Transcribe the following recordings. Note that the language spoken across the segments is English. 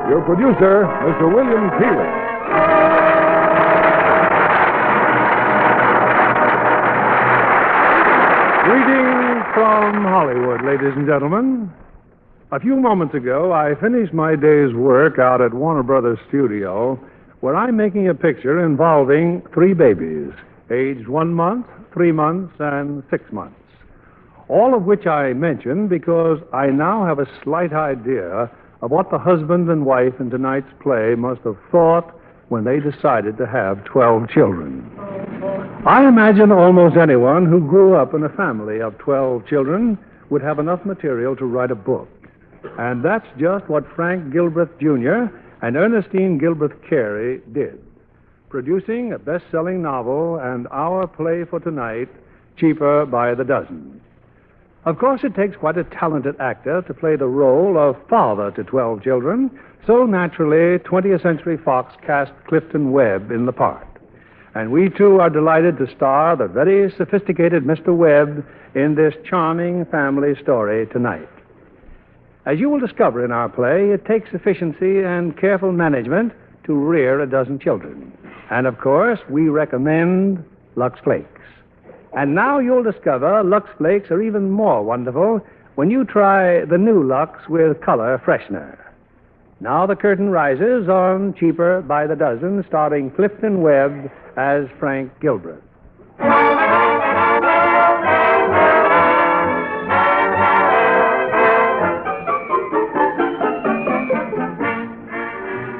your producer, Mr. William Keighley. Greetings from Hollywood, ladies and gentlemen. A few moments ago, I finished my day's work out at Warner Brothers Studio, where I'm making a picture involving 3 babies, aged 1 month, 3 months, and 6 months. All of which I mention because I now have a slight idea of what the husband and wife in tonight's play must have thought when they decided to have 12 children. I imagine almost anyone who grew up in a family of 12 children would have enough material to write a book. And that's just what Frank Gilbreth Jr. and Ernestine Gilbreth Carey did, producing a best-selling novel and our play for tonight, Cheaper by the Dozen. Of course, it takes quite a talented actor to play the role of father to 12 children, so naturally, 20th Century Fox cast Clifton Webb in the part. And we, too, are delighted to star the very sophisticated Mr. Webb in this charming family story tonight. As you will discover in our play, it takes efficiency and careful management to rear a dozen children. And, of course, we recommend Lux Flakes. And now you'll discover Lux Flakes are even more wonderful when you try the new Lux with color freshener. Now the curtain rises on Cheaper by the Dozen, starring Clifton Webb as Frank Gilbreth.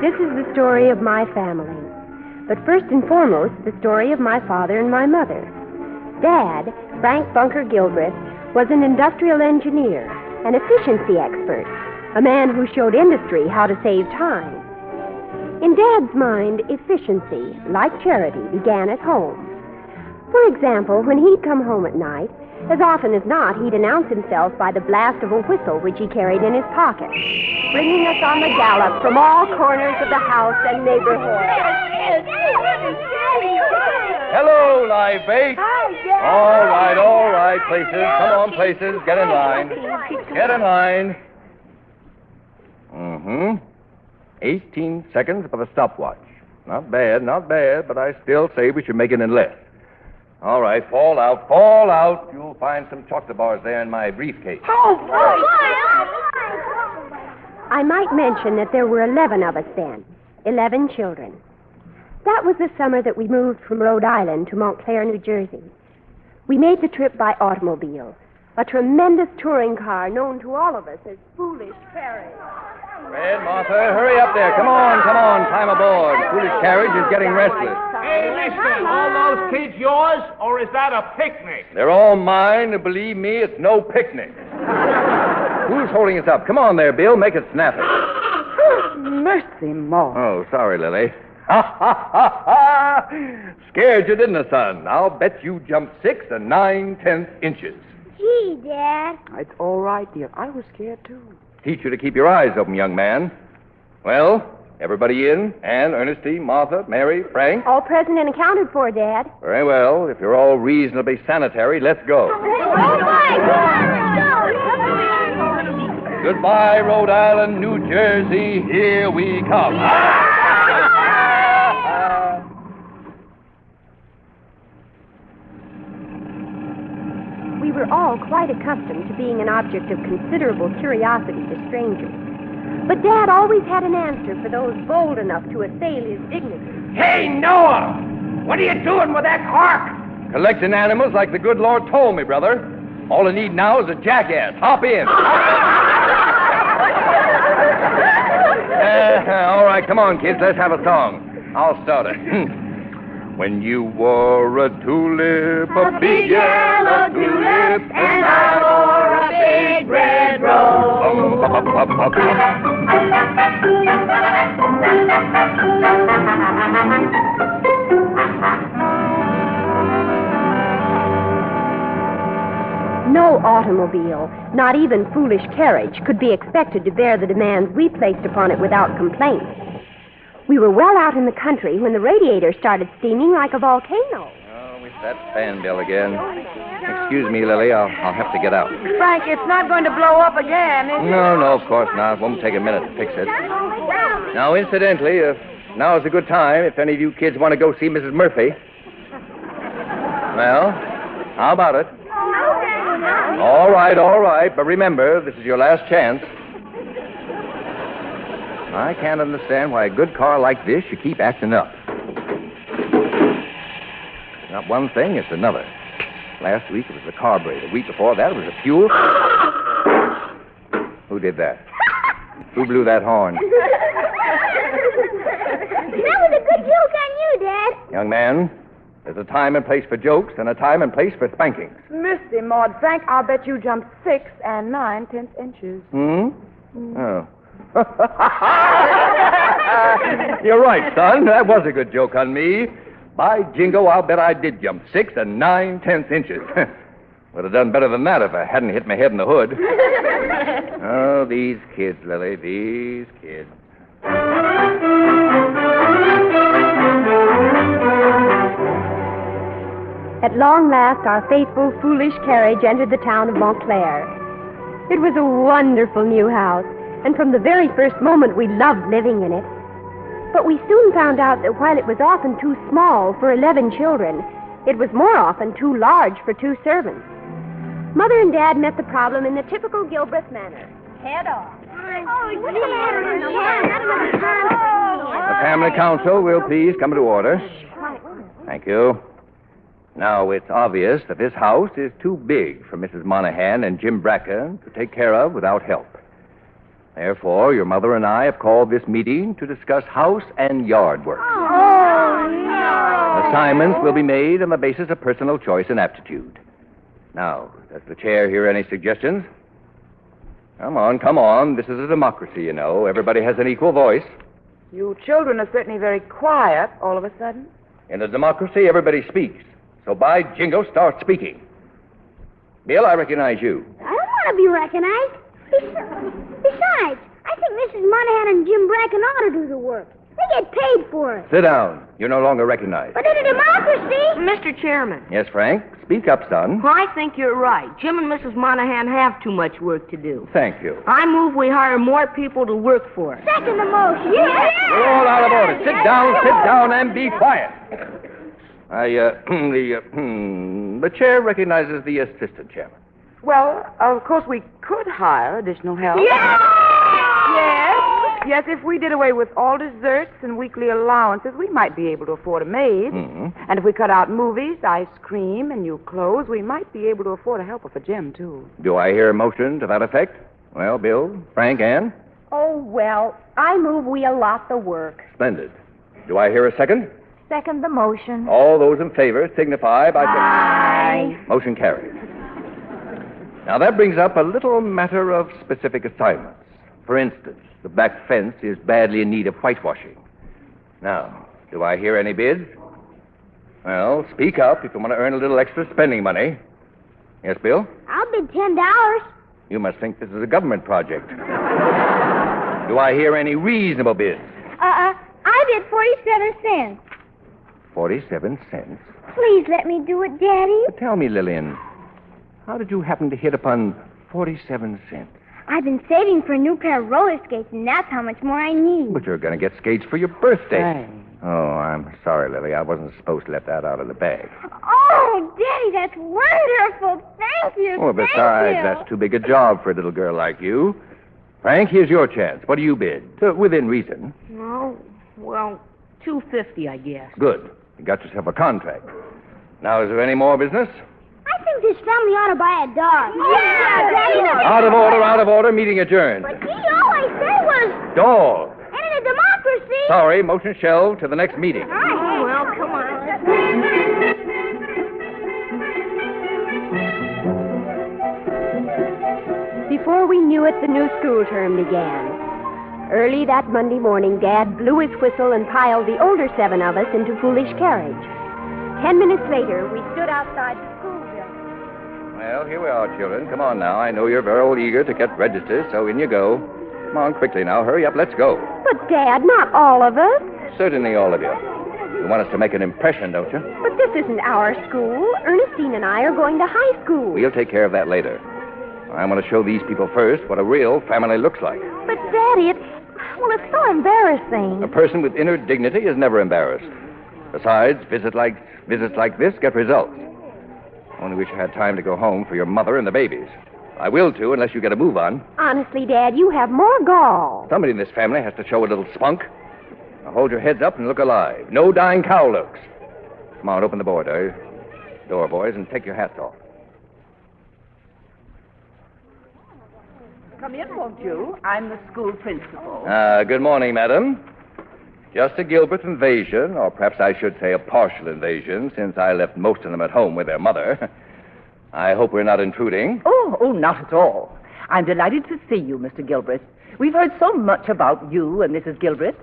This is the story of my family. But first and foremost, the story of my father and my mother. Dad, Frank Bunker Gilbreth, was an industrial engineer, an efficiency expert, a man who showed industry how to save time. In Dad's mind, efficiency, like charity, began at home. For example, when he'd come home at night, as often as not, he'd announce himself by the blast of a whistle which he carried in his pocket, bringing us on the gallop from all corners of the house and neighborhood. Hello, live bait. Hi, Dad. All right, places. Come on, places. Get in line. Get in line. 18 seconds for the stopwatch. Not bad, but I still say we should make it in less. All right, fall out. You'll find some chocolate bars there in my briefcase. I might mention that there were 11 of us then, 11 children. That was the summer that we moved from Rhode Island to Montclair, New Jersey. We made the trip by automobile, a tremendous touring car known to all of us as Foolish Carriage. Fred, Martha, hurry up there. Come on. Time aboard. Foolish Carriage is getting restless. Hey, listen, all those kids yours, or is that a picnic? They're all mine, and believe me, it's no picnic. Who's holding us up? Come on there, Bill. Make it snappy. Mercy, Ma. Oh, sorry, Lily. Scared you, didn't I, son? I'll bet you jumped 6 9/10 inches. Gee, Dad. It's all right, dear. I was scared, too. Teach you to keep your eyes open, young man. Well, everybody in? Anne, Ernestine, Martha, Mary, Frank? All present and accounted for, Dad. Very well. If you're all reasonably sanitary, let's go. Goodbye, Rhode Island, New Jersey. Here we come. We were all quite accustomed to being an object of considerable curiosity to strangers. But Dad always had an answer for those bold enough to assail his dignity. Hey, Noah! What are you doing with that cork? Collecting animals like the good Lord told me, brother. All I need now is a jackass. Hop in. All right, come on, kids. Let's have a song. I'll start it. When you wore a tulip, a big yellow tulip, and I wore a big red rose. No automobile, not even Foolish Carriage, could be expected to bear the demands we placed upon it without complaint. We were well out in the country when the radiator started steaming like a volcano. Oh, we that fan bill again. Excuse me, Lily. I'll have to get out. Frank, it's not going to blow up again, is it? No, of course not. It won't take a minute to fix it. Now, incidentally, now's a good time if any of you kids want to go see Mrs. Murphy. Well, how about it? All right. But remember, this is your last chance. I can't understand why a good car like this should keep acting up. Not one thing, it's another. Last week it was the carburetor. The week before that it was the fuel. Who did that? Who blew that horn? That was a good joke on you, Dad. Young man, there's a time and place for jokes and a time and place for spankings. Missy, Maud, Frank, I'll bet you jumped 6 9/10 inches. Oh. You're right, son. That was a good joke on me. By jingo, I'll bet I did jump 6 9/10 inches. Would have done better than that if I hadn't hit my head in the hood. Oh, these kids, Lily, these kids. At long last, our faithful, foolish carriage entered the town of Montclair. It was a wonderful new house, and from the very first moment we loved living in it. But we soon found out that while it was often too small for 11 children, it was more often too large for 2 servants. Mother and Dad met the problem in the typical Gilbreth manner. Head off. The family council will please come to order. Thank you. Now, it's obvious that this house is too big for Mrs. Monahan and Jim Bracken to take care of without help. Therefore, your mother and I have called this meeting to discuss house and yard work. Assignments will be made on the basis of personal choice and aptitude. Now, does the chair hear any suggestions? Come on. This is a democracy, you know. Everybody has an equal voice. You children are certainly very quiet all of a sudden. In a democracy, everybody speaks. So by jingo, start speaking. Bill, I recognize you. I don't want to be recognized. Besides, I think Mrs. Monahan and Jim Bracken ought to do the work. They get paid for it. Sit down. You're no longer recognized. But in a democracy... Mr. Chairman. Yes, Frank? Speak up, son. Well, I think you're right. Jim and Mrs. Monahan have too much work to do. Thank you. I move we hire more people to work for us. Second the motion. Yeah. We're all out of order. Sit down, and be quiet. The chair recognizes the assistant chairman. Well, of course, we could hire additional help. Yeah! Yes, if we did away with all desserts and weekly allowances, we might be able to afford a maid. Mm-hmm. And if we cut out movies, ice cream, and new clothes, we might be able to afford a helper for Jim, too. Do I hear a motion to that effect? Well, Bill, Frank, Ann? Oh, well, I move we allot the work. Splendid. Do I hear a second? Second the motion. All those in favor signify by... Aye. Motion carried. Now, that brings up a little matter of specific assignments. For instance, the back fence is badly in need of whitewashing. Now, do I hear any bids? Well, speak up if you want to earn a little extra spending money. Yes, Bill? I'll bid $10. You must think this is a government project. Do I hear any reasonable bids? I bid 47 cents. 47 cents? Please let me do it, Daddy. But tell me, Lillian, how did you happen to hit upon 47 cents? I've been saving for a new pair of roller skates, and that's how much more I need. But you're going to get skates for your birthday. Hey. Oh, I'm sorry, Lily. I wasn't supposed to let that out of the bag. Oh, Daddy, that's wonderful. Thank you. Oh, Thank besides, you. that's too big a job for a little girl like you. Frank, here's your chance. What do you bid? Within reason. Oh, well, $2.50, I guess. Good. You got yourself a contract. Now, is there any more business? I think this family ought to buy a dog. Yeah, Daddy. Out of order. Meeting adjourned. But he always said was... Dog. And in a democracy... Sorry, motion shelved to the next meeting. Oh, well, come on. Before we knew it, the new school term began. Early that Monday morning, Dad blew his whistle and piled the older 7 of us into Foolish Carriage. 10 minutes later, we stood outside the school building. Well, here we are, children. Come on now. I know you're very eager to get registered, so in you go. Come on, quickly now. Hurry up. Let's go. But, Dad, not all of us. Certainly all of you. You want us to make an impression, don't you? But this isn't our school. Ernestine and I are going to high school. We'll take care of that later. I want to show these people first what a real family looks like. But, Daddy, Well, it's so embarrassing. A person with inner dignity is never embarrassed. Besides, visits like this get results. Only wish I had time to go home for your mother and the babies. I will, too, unless you get a move on. Honestly, Dad, you have more gall. Somebody in this family has to show a little spunk. Now hold your heads up and look alive. No dying cow looks. Come on, open the door, boys, and take your hats off. Come in, won't you? I'm the school principal. Good morning, madam. Just a Gilbert invasion, or perhaps I should say a partial invasion, since I left most of them at home with their mother. I hope we're not intruding. Oh, not at all. I'm delighted to see you, Mr. Gilbert. We've heard so much about you and Mrs. Gilbert.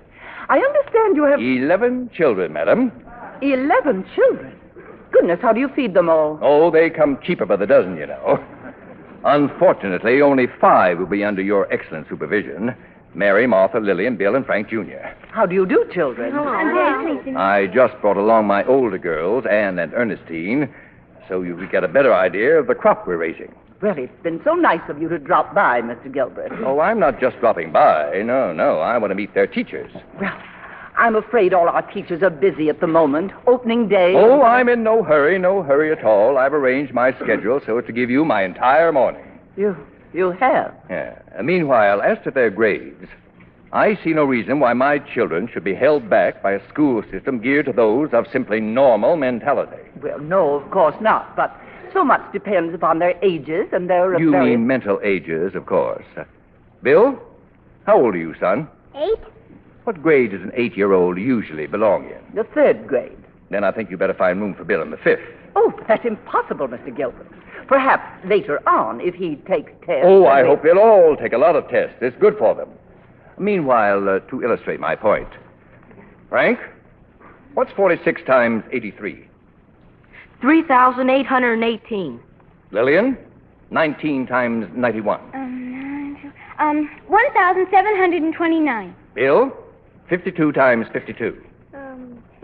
I understand you have... 11 children, madam. 11 children? Goodness, how do you feed them all? Oh, they come cheaper by the dozen, you know. Unfortunately, only 5 will be under your excellent supervision. Mary, Martha, Lillian, Bill, and Frank Jr. How do you do, children? I just brought along my older girls, Anne and Ernestine, so you could get a better idea of the crop we're raising. Well, it's been so nice of you to drop by, Mr. Gilbert. Oh, I'm not just dropping by. No, I want to meet their teachers. Well, I'm afraid all our teachers are busy at the moment. Opening day... Oh, I'm in no hurry at all. I've arranged my schedule so as to give you my entire morning. You have? Yeah. Meanwhile, as to their grades, I see no reason why my children should be held back by a school system geared to those of simply normal mentality. Well, no, of course not, but so much depends upon their ages and their... You mean mental ages, of course. Bill, how old are you, son? 8. What grade does an 8-year-old usually belong in? The 3rd grade. Then I think you better find room for Bill in the 5th. Oh, that's impossible, Mr. Gilbert. Perhaps later on, if he takes tests... Oh, I hope they'll all take a lot of tests. It's good for them. Meanwhile, to illustrate my point, Frank, what's 46 times 83? 3,818. Lillian, 19 times 91. 1,729. Bill, 52 times 52.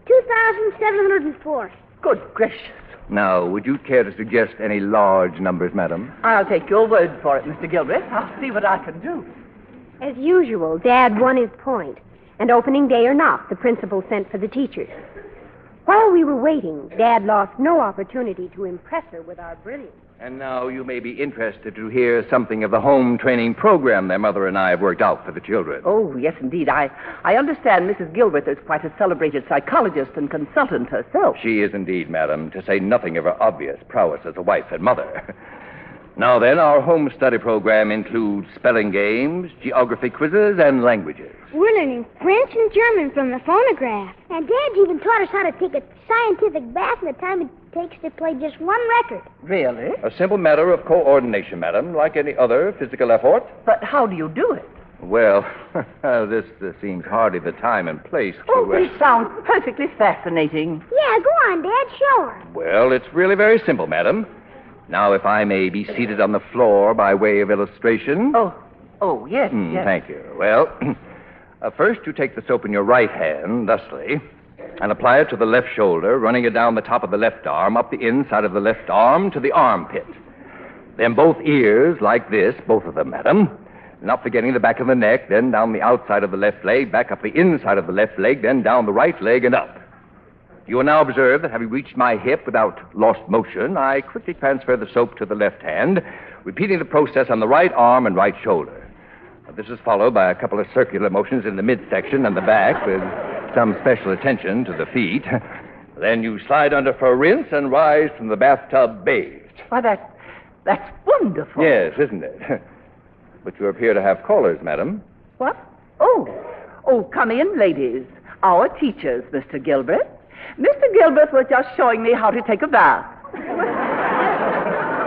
2,704. Good gracious. Now, would you care to suggest any large numbers, madam? I'll take your word for it, Mr. Gilbert. I'll see what I can do. As usual, Dad won his point, and opening day or not, the principal sent for the teachers. While we were waiting, Dad lost no opportunity to impress her with our brilliance. And now you may be interested to hear something of the home training program their mother and I have worked out for the children. Oh, yes, indeed. I understand Mrs. Gilbert is quite a celebrated psychologist and consultant herself. She is indeed, madam, to say nothing of her obvious prowess as a wife and mother. Now then, our home study program includes spelling games, geography quizzes, and languages. We're learning French and German from the phonograph. And Dad's even taught us how to take a scientific bath in the time it takes to play just one record. Really? A simple matter of coordination, madam, like any other physical effort. But how do you do it? Well, this seems hardly the time and place to... Oh, this sounds perfectly fascinating. Yeah, go on, Dad. Show her. Well, it's really very simple, madam. Now, if I may be seated on the floor by way of illustration. Oh, yes, yes. Thank you. Well, first you take the soap in your right hand, thusly, and apply it to the left shoulder, running it down the top of the left arm, up the inside of the left arm to the armpit. Then both ears, like this, both of them, madam. Not forgetting the back of the neck, then down the outside of the left leg, back up the inside of the left leg, then down the right leg and up. You will now observe that having reached my hip without lost motion, I quickly transfer the soap to the left hand, repeating the process on the right arm and right shoulder. This is followed by a couple of circular motions in the midsection and the back with some special attention to the feet. Then you slide under for a rinse and rise from the bathtub bathed. Why, that's wonderful. Yes, isn't it? But you appear to have callers, madam. What? Oh, come in, ladies. Our teachers, Mr. Gilbert. Mr. Gilbert was just showing me how to take a bath.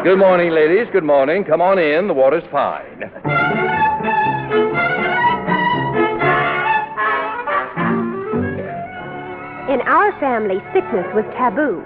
Good morning, ladies. Good morning. Come on in. The water's fine. In our family, sickness was taboo.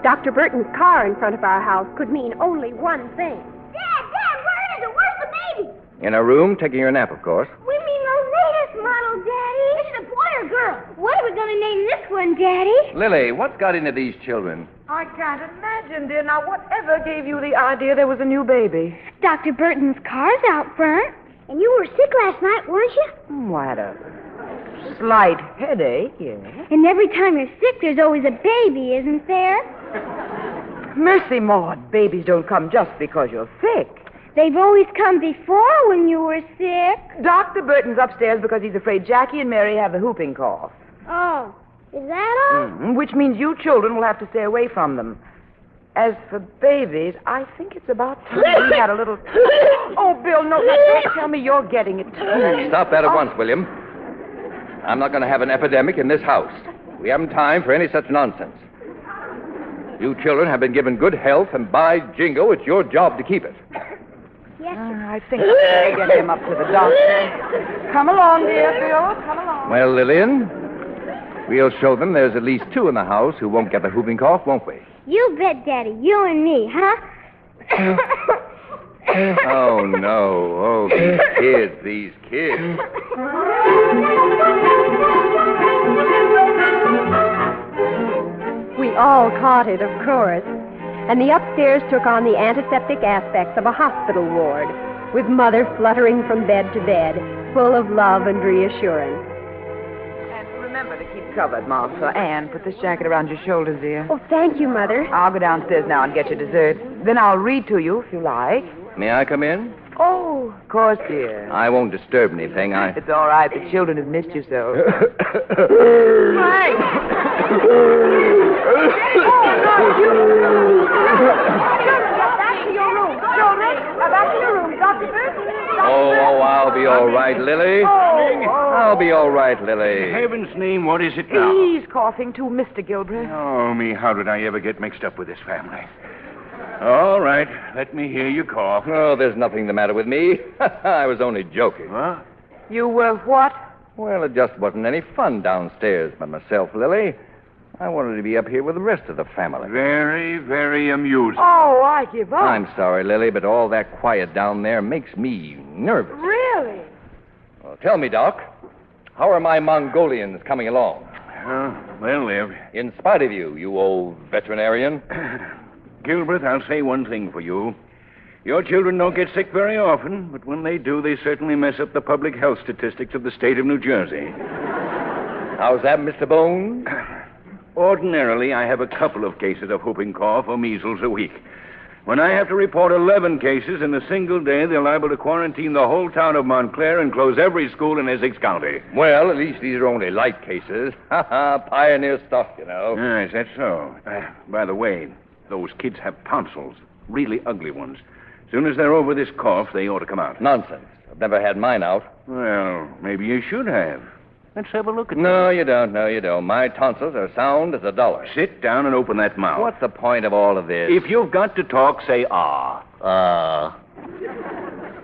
Dr. Burton's car in front of our house could mean only one thing. Dad, where is it? Where's the baby? In her room, taking her nap, of course. We mean the latest model, Daddy. Is it a boy or girl? What are we going to name this one, Daddy? Lily, what's got into these children? I can't imagine, dear. Now, whatever gave you the idea there was a new baby? Dr. Burton's car's out front. And you were sick last night, weren't you? I had a slight headache, yes. And every time you're sick, there's always a baby, isn't there? Mercy, Maud, babies don't come just because you're sick. They've always come before when you were sick. Dr. Burton's upstairs because he's afraid Jackie and Mary have the whooping cough. Oh, is that all? Which means you children will have to stay away from them. As for babies, I think it's about time we had a little... Oh, Bill, no, don't tell me you're getting it, too. Stop that at once, William. I'm not going to have an epidemic in this house. We haven't time for any such nonsense. You children have been given good health, and by jingo, it's your job to keep it. Yes, I think I better get him up to the doctor. Come along, dear Bill. Come along. Well, Lillian, we'll show them there's at least 2 in the house who won't get the whooping cough, won't we? You bet, Daddy. You and me, huh? Oh, no. Oh, these kids. We all caught it, of course. And the upstairs took on the antiseptic aspects of a hospital ward, with Mother fluttering from bed to bed, full of love and reassurance. And remember to keep covered, Martha. Anne, put this jacket around your shoulders, dear. Oh, thank you, Mother. I'll go downstairs now and get your dessert. Then I'll read to you if you like. May I come in? Oh, of course, dear. I won't disturb anything. It's all right. The children have missed you so. Frank! Back to your room. Children, back to your room. Dr. Burton. Oh, I'll be all right, Lily. I'll be all right, Lily. In heaven's name, what is it now? He's coughing too, Mr. Gilbreth. Oh, me, how did I ever get mixed up with this family? All right, let me hear you cough. Oh, there's nothing the matter with me. I was only joking. Huh? You were what? Well, it just wasn't any fun downstairs by myself, Lily. I wanted to be up here with the rest of the family. Very, very amusing. Oh, I give up. I'm sorry, Lily, but all that quiet down there makes me nervous. Really? Well, tell me, Doc, how are my Mongolians coming along? They'll live. In spite of you, you old veterinarian. Gilbreth, I'll say one thing for you. Your children don't get sick very often, but when they do, they certainly mess up the public health statistics of the state of New Jersey. How's that, Mr. Bones? Ordinarily, I have a couple of cases of whooping cough or measles a week. When I have to report 11 cases in a single day, they're liable to quarantine the whole town of Montclair and close every school in Essex County. Well, at least these are only light cases. Pioneer stuff, you know. Is that so? By the way, those kids have tonsils, really ugly ones. As soon as they're over this cough, they ought to come out. Nonsense. I've never had mine out. Well, maybe you should have. Let's have a look at them. No, you don't. No, you don't. My tonsils are sound as a dollar. Sit down and open that mouth. What's the point of all of this? If you've got to talk, say ah.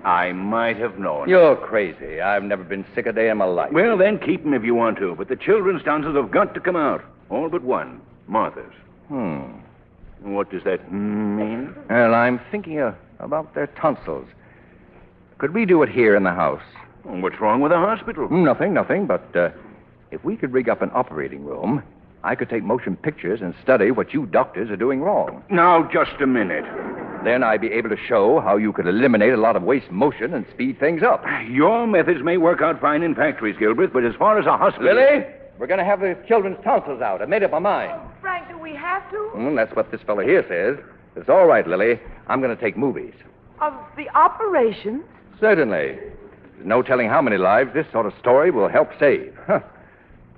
I might have known. You're crazy. I've never been sick a day in my life. Well, then keep them if you want to. But the children's tonsils have got to come out. All but one. Martha's. What does that mean? Well, I'm thinking about their tonsils. Could we do it here in the house? What's wrong with the hospital? Nothing. But if we could rig up an operating room, I could take motion pictures and study what you doctors are doing wrong. Now, just a minute. Then I'd be able to show how you could eliminate a lot of waste motion and speed things up. Your methods may work out fine in factories, Gilbreth, but as far as a hospital... Lily, we're going to have the children's tonsils out. I made up my mind. Frank, do we have to? That's what this fellow here says. It's all right, Lily. I'm going to take movies. Of the operation? Certainly. There's no telling how many lives this sort of story will help save.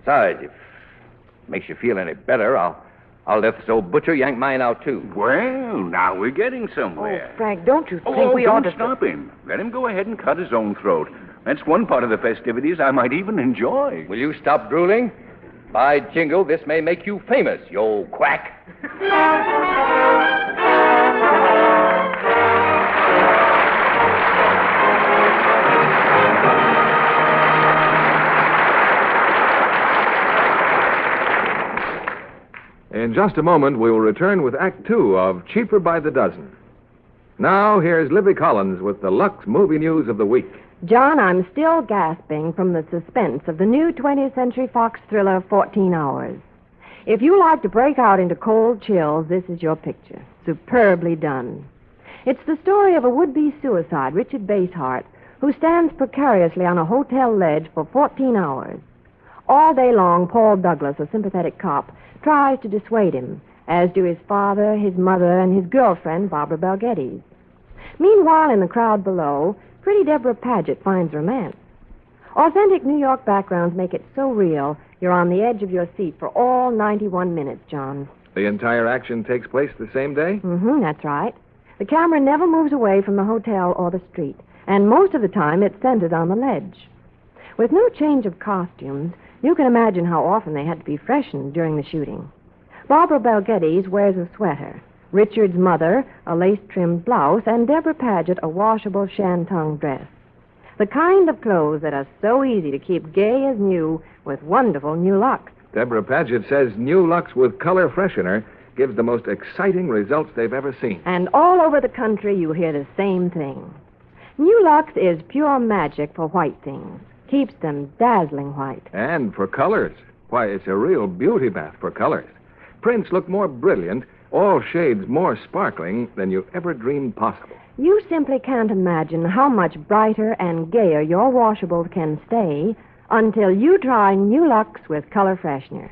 Besides, if it makes you feel any better, I'll let this old butcher yank mine out, too. Well, now we're getting somewhere. Oh, Frank, don't you think we ought to... Don't stop him. Let him go ahead and cut his own throat. That's one part of the festivities I might even enjoy. Will you stop drooling? By jingle, this may make you famous, you old quack. In just a moment, we will return with Act Two of Cheaper by the Dozen. Now, here's Libby Collins with the Lux Movie News of the Week. John, I'm still gasping from the suspense of the new 20th Century Fox thriller, 14 Hours. If you like to break out into cold chills, this is your picture. Superbly done. It's the story of a would-be suicide, Richard Basehart, who stands precariously on a hotel ledge for 14 hours. All day long, Paul Douglas, a sympathetic cop, tries to dissuade him, as do his father, his mother, and his girlfriend, Barbara Bel Geddes. Meanwhile, in the crowd below, pretty Deborah Paget finds romance. Authentic New York backgrounds make it so real, you're on the edge of your seat for all 91 minutes, John. The entire action takes place the same day? That's right. The camera never moves away from the hotel or the street, and most of the time it's centered on the ledge. With no change of costumes, you can imagine how often they had to be freshened during the shooting. Barbara Bel Geddes wears a sweater, Richard's mother a lace-trimmed blouse, and Deborah Paget a washable shantung dress. The kind of clothes that are so easy to keep gay as new with wonderful new looks. Deborah Paget says New Lux with color freshener gives the most exciting results they've ever seen. And all over the country you hear the same thing. New Lux is pure magic for white things. Keeps them dazzling white. And for colors. Why, it's a real beauty bath for colors. Prints look more brilliant, all shades more sparkling than you ever dreamed possible. You simply can't imagine how much brighter and gayer your washables can stay until you try New Lux with color freshener.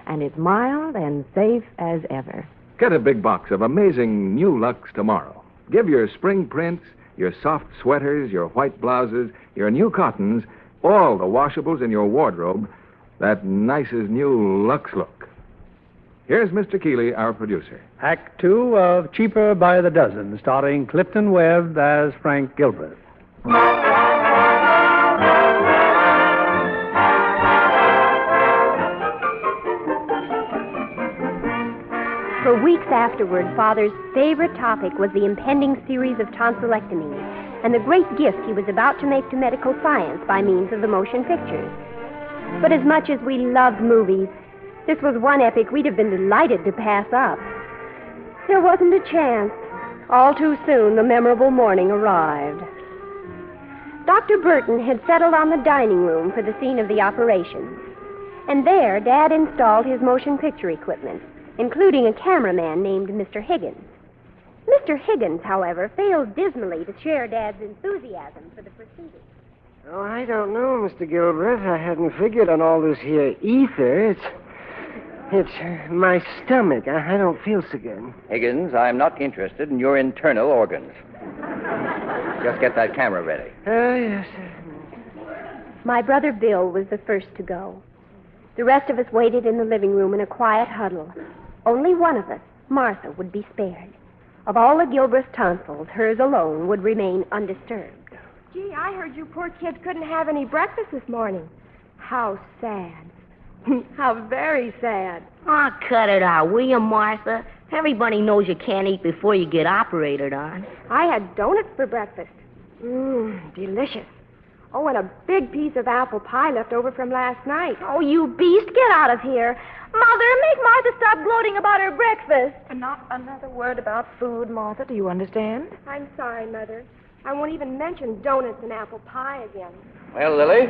And it's mild and safe as ever. Get a big box of amazing New Lux tomorrow. Give your spring prints, your soft sweaters, your white blouses, your new cottons, all the washables in your wardrobe, that nice as new Lux look. Here's Mr. Keeley, our producer. Act 2 of Cheaper by the Dozen, starring Clifton Webb as Frank Gilbreth. For weeks afterward, Father's favorite topic was the impending series of tonsillectomies and the great gift he was about to make to medical science by means of the motion pictures. But as much as we loved movies, this was one epic we'd have been delighted to pass up. There wasn't a chance. All too soon, the memorable morning arrived. Dr. Burton had settled on the dining room for the scene of the operation. And there, Dad installed his motion picture equipment, including a cameraman named Mr. Higgins. Mr. Higgins, however, failed dismally to share Dad's enthusiasm for the proceedings. Oh, I don't know, Mr. Gilbreth. I hadn't figured on all this here ether. It's my stomach. I don't feel so good. Higgins, I'm not interested in your internal organs. Just get that camera ready. Yes. My brother Bill was the first to go. The rest of us waited in the living room in a quiet huddle. Only one of us, Martha, would be spared. Of all the Gilbreth tonsils, hers alone would remain undisturbed. Gee, I heard you poor kids couldn't have any breakfast this morning. How sad. How very sad. Oh, cut it out, will you, Martha? Everybody knows you can't eat before you get operated on. I had donuts for breakfast. Delicious. Oh, and a big piece of apple pie left over from last night. Oh, you beast, get out of here. Mother, make Martha stop gloating about her breakfast. And not another word about food, Martha. Do you understand? I'm sorry, Mother. I won't even mention donuts and apple pie again. Well, Lily,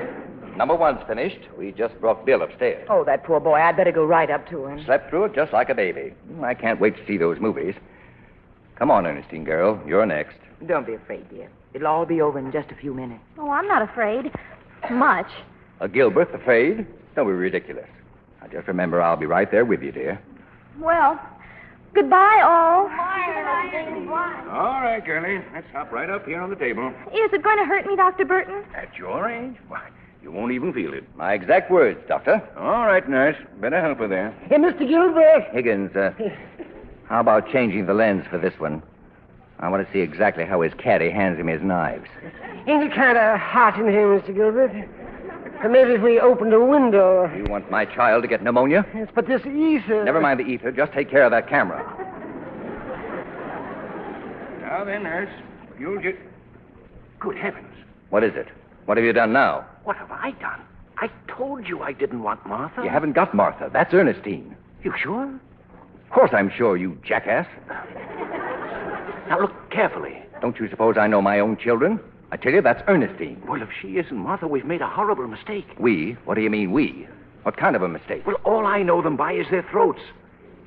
number 1's finished. We just brought Bill upstairs. Oh, that poor boy. I'd better go right up to him. Slept through it just like a baby. I can't wait to see those movies. Come on, Ernestine, girl. You're next. Don't be afraid, dear. It'll all be over in just a few minutes. Oh, I'm not afraid. Much. A Gilbreth afraid? Don't be ridiculous. Now, just remember, I'll be right there with you, dear. Well, goodbye, all. All right, girlie. Let's hop right up here on the table. Is it going to hurt me, Dr. Burton? At your age? Why, you won't even feel it. My exact words, Doctor. All right, nurse. Better help her there. Hey, Mr. Gilbreth. Higgins, how about changing the lens for this one? I want to see exactly how his caddy hands him his knives. Ain't it kind of hot in here, Mr. Gilbreth? Or maybe if we opened a window. You want my child to get pneumonia? Yes, but this ether... Never mind the ether. Just take care of that camera. Now then, nurse. You'll just... Good heavens. What is it? What have you done now? What have I done? I told you I didn't want Martha. You haven't got Martha. That's Ernestine. You sure? Of course I'm sure, you jackass. Now look carefully. Don't you suppose I know my own children? I tell you, that's Ernestine. Well, if she isn't Martha, we've made a horrible mistake. We? What do you mean, we? What kind of a mistake? Well, all I know them by is their throats.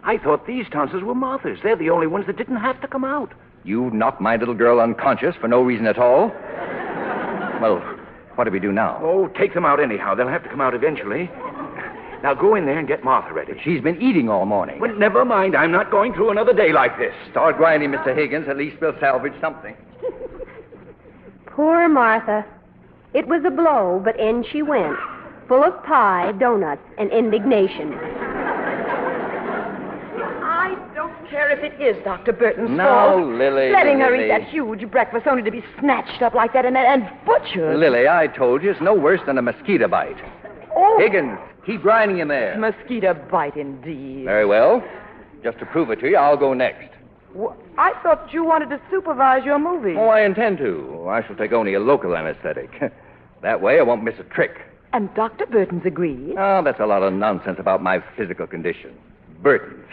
I thought these tonsils were Martha's. They're the only ones that didn't have to come out. You knocked my little girl unconscious for no reason at all? Well, what do we do now? Oh, take them out anyhow. They'll have to come out eventually. Now go in there and get Martha ready. She's been eating all morning. Well, never mind. I'm not going through another day like this. Start grinding, Mr. Higgins. At least we'll salvage something. Poor Martha. It was a blow, but in she went, full of pie, donuts, and indignation. I don't care if it is Dr. Burton's Now, fault. Lily, Letting her Lily. eat that huge breakfast only to be snatched up like that and butchered. Lily, I told you it's no worse than a mosquito bite. Oh, Higgins, keep grinding in there. mosquito bite indeed. Very well. Just to prove it to you, I'll go next. I thought you wanted to supervise your movie. Oh, I intend to. I shall take only a local anesthetic. That way I won't miss a trick. And Dr. Burton's agreed. Oh, that's a lot of nonsense about my physical condition. Burton.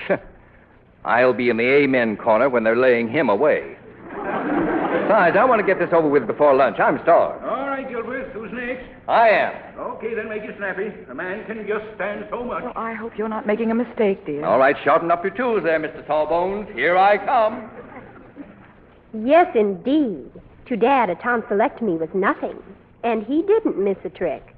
I'll be in the amen corner when they're laying him away. Besides, I want to get this over with before lunch. I'm starved. All right, Gilbert. Who's next? I am. Okay, then make it snappy. A man can just stand so much. Well, I hope you're not making a mistake, dear. All right, sharpen up your tools there, Mr. Tallbones. Here I come. Yes, indeed. To Dad, a tonsillectomy was nothing. And he didn't miss a trick.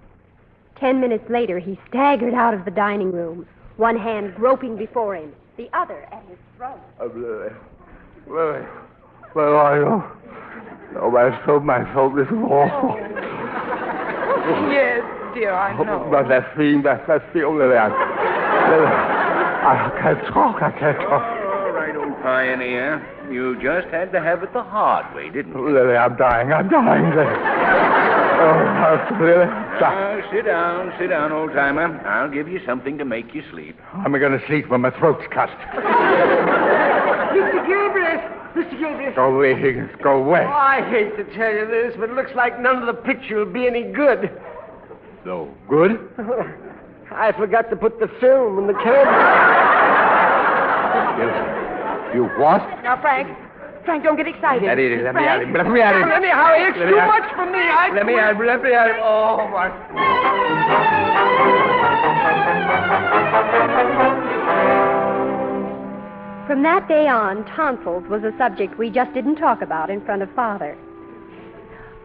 10 minutes later, he staggered out of the dining room, one hand groping before him, the other at his throat. Well, I know. Oh, my throat is awful. Yes, dear, I know. But that's the only thing. I can't talk. All right, old pioneer. You just had to have it the hard way, didn't you? Lily, I'm dying. Oh, Lily. Sit down, old-timer. I'll give you something to make you sleep. I'm going to sleep when my throat's cut. Mr. Gilbert! Mr. Gilbert! Go away, Higgins. Go away. Oh, I hate to tell you this, but it looks like none of the picture will be any good. No. Good? I forgot to put the film in the camera. You what? Now, Frank, don't get excited. Let me at him. Anyhow, it's too much for me. Let me at him. Oh, my. From that day on, tonsils was a subject we just didn't talk about in front of Father.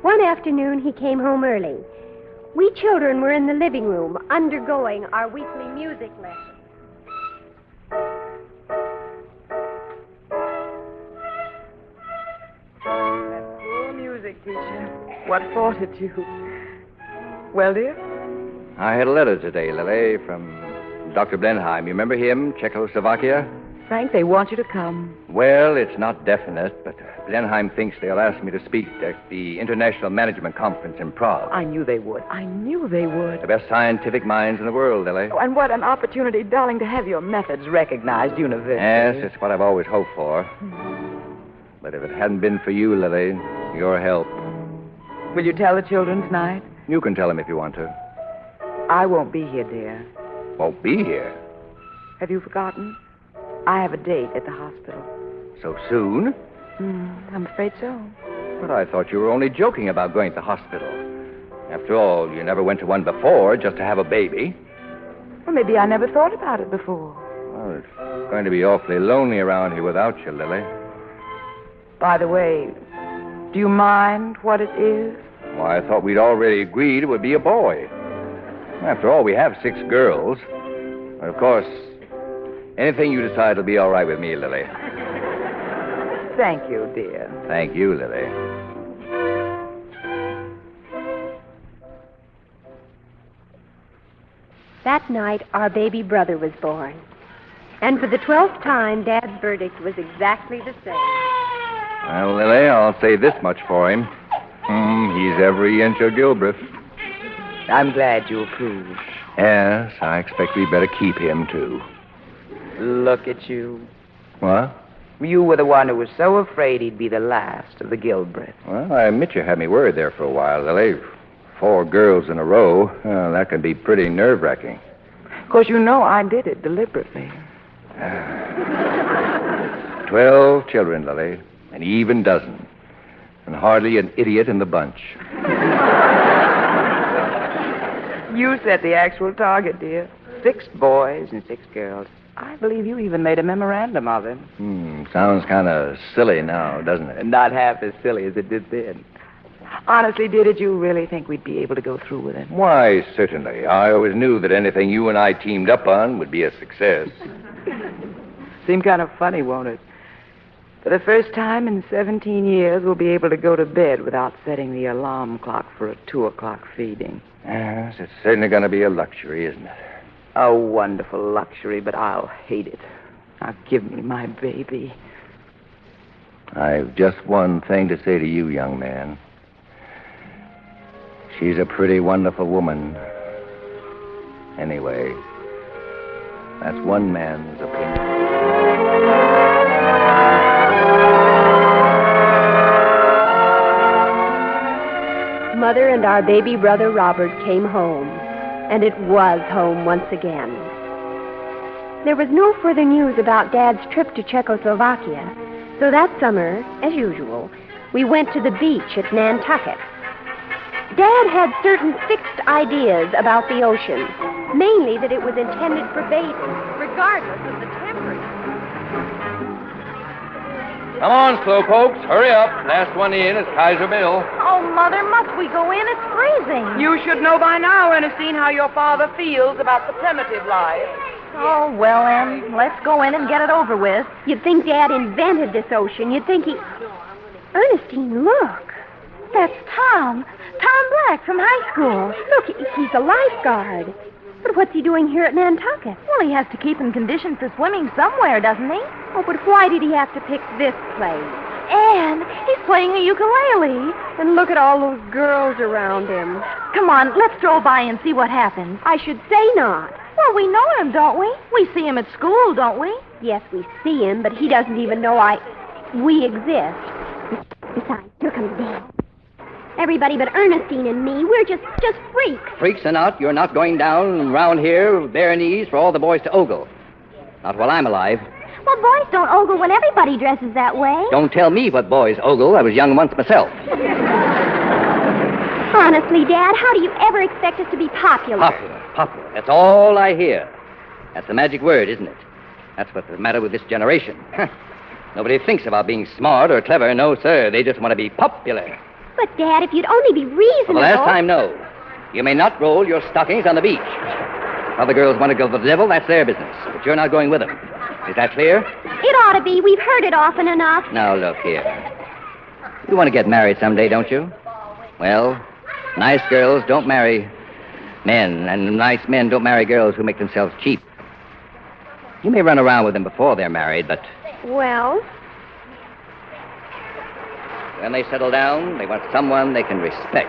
One afternoon, he came home early. We children were in the living room undergoing our weekly music lesson. Poor music teacher. What fortitude. Well, dear? I had a letter today, Lily, from Dr. Blenheim. You remember him, Czechoslovakia? Frank, they want you to come. Well, it's not definite, but Blenheim thinks they'll ask me to speak at the International Management Conference in Prague. I knew they would. The best scientific minds in the world, Lily. Oh, and what an opportunity, darling, to have your methods recognized universally. Yes, it's what I've always hoped for. But if it hadn't been for you, Lily, your help. Will you tell the children tonight? You can tell them if you want to. I won't be here, dear. Won't be here. Have you forgotten? I have a date at the hospital. So soon? I'm afraid so. But I thought you were only joking about going to the hospital. After all, you never went to one before just to have a baby. Well, maybe I never thought about it before. Well, it's going to be awfully lonely around here without you, Lily. By the way, do you mind what it is? Well, I thought we'd already agreed it would be a boy. After all, we have 6 girls. But of course, anything you decide will be all right with me, Lily. Thank you, dear. Thank you, Lily. That night, our baby brother was born. And for the 12th time, Dad's verdict was exactly the same. Well, Lily, I'll say this much for him. He's every inch a Gilbreth. I'm glad you approve. Yes, I expect we'd better keep him, too. Look at you. What? You were the one who was so afraid he'd be the last of the Gilbreths. Well, I admit you had me worried there for a while, Lily. 4 girls in a row. That can be pretty nerve-wracking. Of course, you know I did it deliberately. 12 children, Lily. An even dozen. And hardly an idiot in the bunch. You set the actual target, dear. 6 boys and 6 girls. I believe you even made a memorandum of it. Sounds kind of silly now, doesn't it? Not half as silly as it did then. Honestly, dear, did you really think we'd be able to go through with it? Why, certainly. I always knew that anything you and I teamed up on would be a success. Seem kind of funny, won't it? For the first time in 17 years, we'll be able to go to bed without setting the alarm clock for a 2 o'clock feeding. Yes, it's certainly going to be a luxury, isn't it? A wonderful luxury, but I'll hate it. Now, give me my baby. I've just one thing to say to you, young man. She's a pretty wonderful woman. Anyway, that's one man's opinion. Mother and our baby brother Robert came home, and it was home once again. There was no further news about Dad's trip to Czechoslovakia, so that summer, as usual, we went to the beach at Nantucket. Dad had certain fixed ideas about the ocean, mainly that it was intended for bathing, regardless of the temperature. Come on, slowpokes. Hurry up. Last one in is Kaiser Bill. Oh, Mother, must we go in? It's freezing. You should know by now, Ernestine, how your father feels about the primitive life. Oh, well, Em, let's go in and get it over with. You'd think Dad invented this ocean. You'd think he... Ernestine, look. That's Tom. Tom Black from high school. Look, he's a lifeguard. But what's he doing here at Nantucket? Well, he has to keep in condition for swimming somewhere, doesn't he? Oh, but why did he have to pick this place? And he's playing a ukulele. And look at all those girls around him. Come on, let's stroll by and see what happens. I should say not. Well, we know him, don't we? We see him at school, don't we? Yes, we see him, but he doesn't even know we exist. Besides, here comes Dad. Everybody but Ernestine and me, we're just freaks. Freaks or not, you're not going down around here bare knees for all the boys to ogle. Not while I'm alive. Well, boys don't ogle when everybody dresses that way. Don't tell me what boys ogle. I was young once myself. Honestly, Dad, how do you ever expect us to be popular? Popular. That's all I hear. That's the magic word, isn't it? That's what's the matter with this generation. Nobody thinks about being smart or clever. No, sir. They just want to be popular. But, Dad, if you'd only be reasonable... For the last time, no. You may not roll your stockings on the beach. If other girls want to go to the devil, that's their business. But you're not going with them. Is that clear? It ought to be. We've heard it often enough. Now, look here. You want to get married someday, don't you? Well, nice girls don't marry men, and nice men don't marry girls who make themselves cheap. You may run around with them before they're married, but... Well... When they settle down, they want someone they can respect.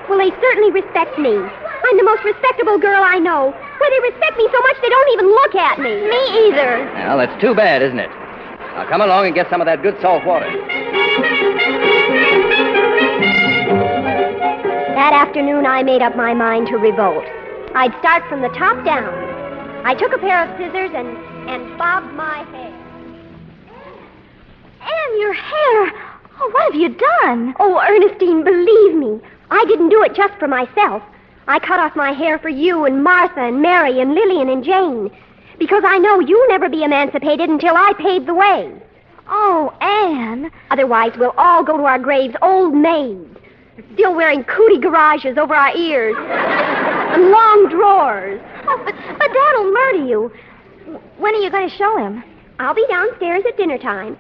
Well, they certainly respect me. I'm the most respectable girl I know. Why, they respect me so much they don't even look at me. Me either. Well, that's too bad, isn't it? Now, come along and get some of that good salt water. That afternoon, I made up my mind to revolt. I'd start from the top down. I took a pair of scissors and bobbed my hair. Anne, your hair... Oh, what have you done? Oh, Ernestine, believe me. I didn't do it just for myself. I cut off my hair for you and Martha and Mary and Lillian and Jane. Because I know you'll never be emancipated until I pave the way. Oh, Anne. Otherwise, we'll all go to our graves old maids. Still wearing cootie garages over our ears. And long drawers. Oh, but Dad'll murder you. When are you going to show him? I'll be downstairs at dinner time.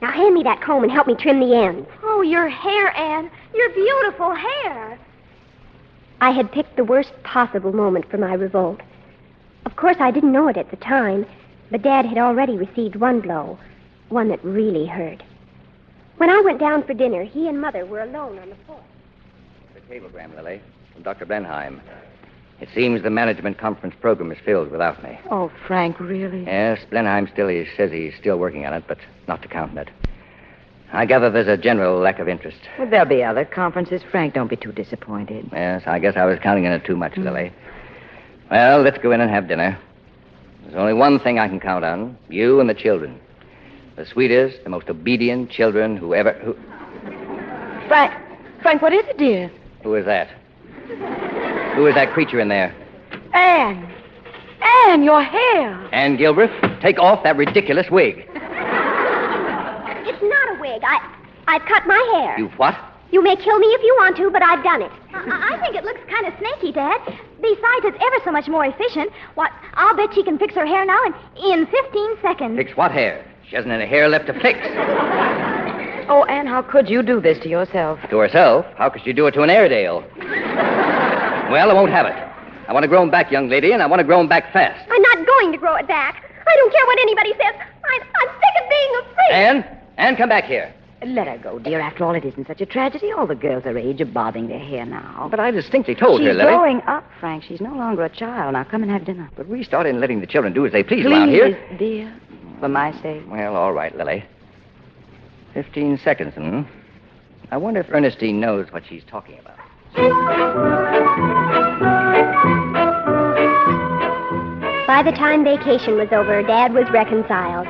Now, hand me that comb and help me trim the ends. Oh, your hair, Anne. Your beautiful hair. I had picked the worst possible moment for my revolt. Of course, I didn't know it at the time, but Dad had already received one blow, one that really hurt. When I went down for dinner, he and Mother were alone on the porch. The cablegram, Lily, from Dr. Blenheim. It seems the management conference program is filled without me. Oh, Frank, really? Yes, Blenheim says he's still working on it, but not to count on it. I gather there's a general lack of interest. Well, there'll be other conferences, Frank. Don't be too disappointed. Yes, I guess I was counting on it too much, Lily. Well, let's go in and have dinner. There's only one thing I can count on. You and the children. The sweetest, the most obedient children who... Frank, what is it, dear? Who is that? Who is that creature in there? Anne, your hair. Anne Gilbreth, take off that ridiculous wig. It's not a wig. I've cut my hair. You what? You may kill me if you want to, but I've done it. I think it looks kind of snaky, Dad. Besides, it's ever so much more efficient. What? I'll bet she can fix her hair now in 15 seconds. Fix what hair? She hasn't any hair left to fix. Oh, Anne, how could you do this to yourself? To herself? How could she do it to an Airedale? Well, I won't have it. I want to grow 'em back, young lady, and I want to grow 'em back fast. I'm not going to grow it back. I don't care what anybody says. I'm sick of being afraid. Anne, come back here. Let her go, dear. After all, it isn't such a tragedy. All the girls her age are bobbing their hair now. But I distinctly told her, She's Lily. growing up, Frank. She's no longer a child. Now, come and have dinner. But we started letting the children do as they please around here. Please, dear. For my sake. Well, all right, Lily. 15 seconds, I wonder if Ernestine knows what she's talking about. By the time vacation was over, Dad was reconciled.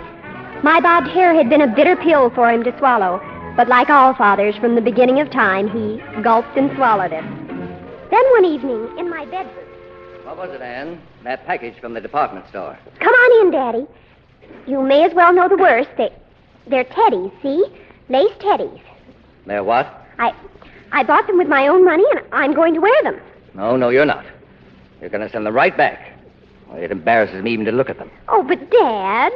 My bobbed hair had been a bitter pill for him to swallow, but like all fathers from the beginning of time, he gulped and swallowed it. Then one evening, in my bedroom... What was it, Anne? That package from the department store. Come on in, Daddy. You may as well know the worst. They're teddies, see? Lace teddies. They're what? I bought them with my own money, and I'm going to wear them. No, you're not. You're going to send them right back. Well, it embarrasses me even to look at them. Oh, but Dad...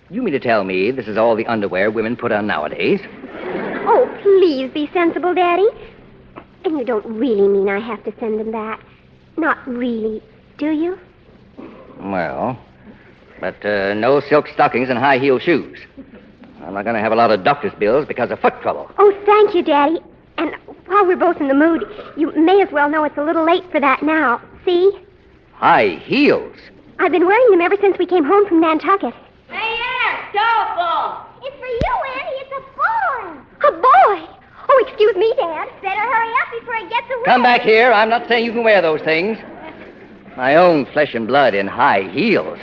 You mean to tell me this is all the underwear women put on nowadays? Oh, please be sensible, Daddy. And you don't really mean I have to send them back. Not really, do you? Well, but no silk stockings and high-heel shoes. I'm not going to have a lot of doctor's bills because of foot trouble. Oh, thank you, Daddy. And while we're both in the mood, you may as well know it's a little late for that now. See? High heels? I've been wearing them ever since we came home from Nantucket. Hey, Ann, telephone. It's for you, Annie. It's a boy. A boy! Oh, excuse me, Dad. Better hurry up before it gets away. Come back here. I'm not saying you can wear those things. My own flesh and blood in high heels.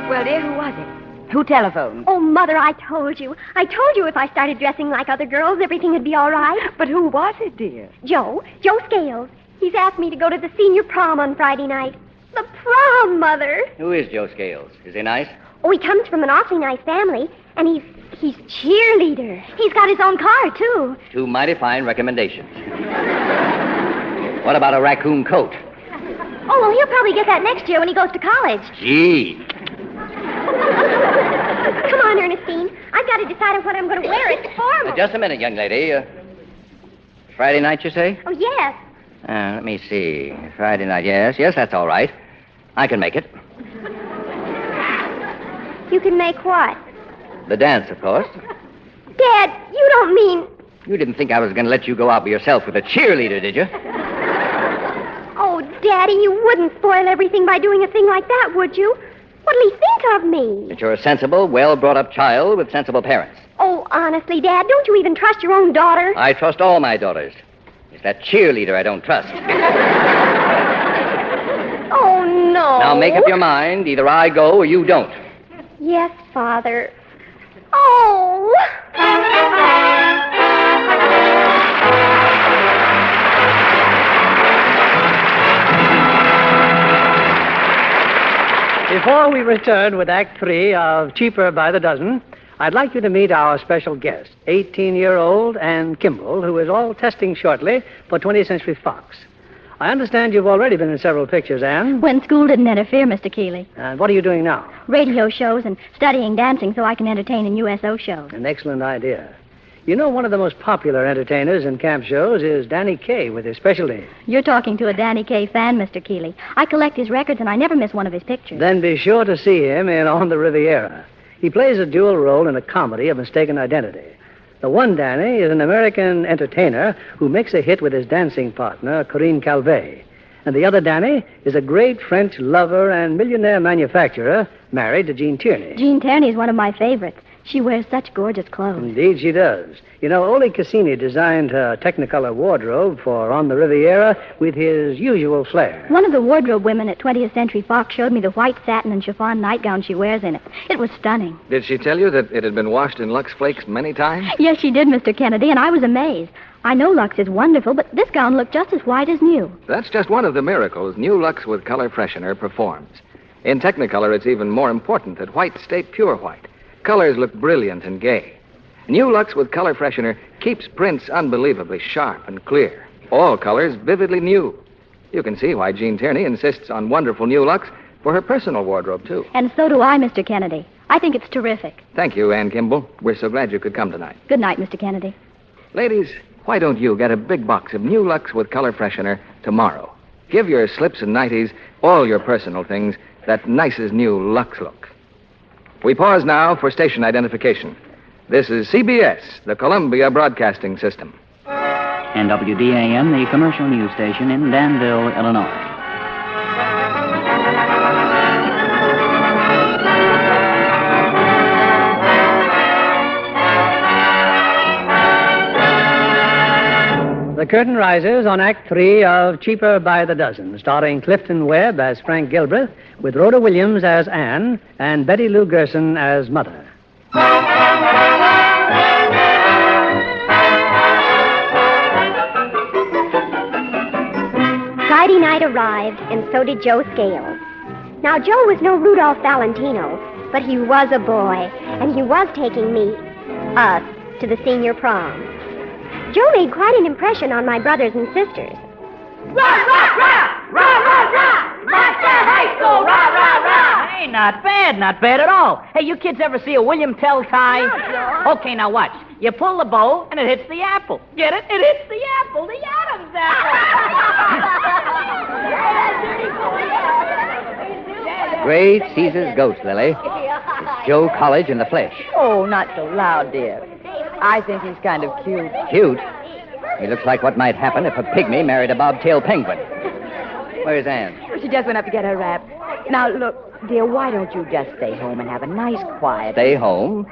Well, dear, who was it? Who telephoned? Oh, Mother, I told you. I told you if I started dressing like other girls, everything would be all right. But who was it, dear? Joe Scales. He's asked me to go to the senior prom on Friday night. The prom, Mother. Who is Joe Scales? Is he nice? Oh, he comes from an awfully nice family, and he's cheerleader. He's got his own car, too. Two mighty fine recommendations. What about a raccoon coat? Oh, well, he'll probably get that next year when he goes to college. Gee. Come on, Ernestine. I've got to decide on what I'm going to wear. It's formal. Just a minute, young lady. Friday night, you say? Oh, yes. Let me see. Friday night, yes, that's all right. I can make it. You can make what? The dance, of course. Dad, you don't mean... You didn't think I was going to let you go out by yourself with a cheerleader, did you? Oh, Daddy, you wouldn't spoil everything by doing a thing like that, would you? What'll he think of me? That you're a sensible, well-brought-up child with sensible parents. Oh, honestly, Dad, don't you even trust your own daughter? I trust all my daughters. It's that cheerleader I don't trust. Oh, no. Now make up your mind. Either I go or you don't. Yes, Father. Oh! Before we return with Act 3 of Cheaper by the Dozen, I'd like you to meet our special guest, 18-year-old Ann Kimball, who is all testing shortly for 20th Century Fox. I understand you've already been in several pictures, Ann. When school didn't interfere, Mr. Keeley. And what are you doing now? Radio shows and studying dancing so I can entertain in USO shows. An excellent idea. You know, one of the most popular entertainers in camp shows is Danny Kaye with his specialty. You're talking to a Danny Kaye fan, Mr. Keeley. I collect his records and I never miss one of his pictures. Then be sure to see him in On the Riviera. He plays a dual role in a comedy of mistaken identity. The one Danny is an American entertainer who makes a hit with his dancing partner, Corinne Calvet. And the other Danny is a great French lover and millionaire manufacturer married to Jean Tierney. Jean Tierney is one of my favorites. She wears such gorgeous clothes. Indeed she does. You know, Ole Cassini designed her Technicolor wardrobe for On the Riviera with his usual flair. One of the wardrobe women at 20th Century Fox showed me the white satin and chiffon nightgown she wears in it. It was stunning. Did she tell you that it had been washed in Lux Flakes many times? Yes, she did, Mr. Kennedy, and I was amazed. I know Lux is wonderful, but this gown looked just as white as new. That's just one of the miracles new Lux with Color Freshener performs. In Technicolor, it's even more important that whites stay pure white. Colors look brilliant and gay. New Lux with color freshener keeps prints unbelievably sharp and clear. All colors vividly new. You can see why Jean Tierney insists on wonderful New Lux for her personal wardrobe, too. And so do I, Mr. Kennedy. I think it's terrific. Thank you, Ann Kimball. We're so glad you could come tonight. Good night, Mr. Kennedy. Ladies, why don't you get a big box of New Lux with color freshener tomorrow? Give your slips and nighties, all your personal things, that nicest new Lux look. We pause now for station identification. This is CBS, the Columbia Broadcasting System. And WDAM, the commercial news station in Danville, Illinois. The curtain rises on Act 3 of Cheaper by the Dozen, starring Clifton Webb as Frank Gilbreth, with Rhoda Williams as Anne and Betty Lou Gerson as Mother. Friday night arrived, and so did Joe Scales. Now, Joe was no Rudolph Valentino, but he was a boy, and he was taking us, to the senior prom. Joe made quite an impression on my brothers and sisters. Rah, rah, rah! Rah, rah, rah! Monster High School! Rah, rah, rah! Hey, not bad at all. Hey, you kids ever see a William Tell tie? Yeah, Joe. Okay, now watch. You pull the bow, and it hits the apple. Get it? It hits the apple, the Adam's apple. Great Caesar's ghost, Lily. It's Joe College in the flesh. Oh, not so loud, dear. I think he's kind of cute. Cute? He looks like what might happen if a pygmy married a bobtail penguin. Where's Anne? She just went up to get her wrap. Now, look, dear, why don't you just stay home and have a nice, quiet... Stay home?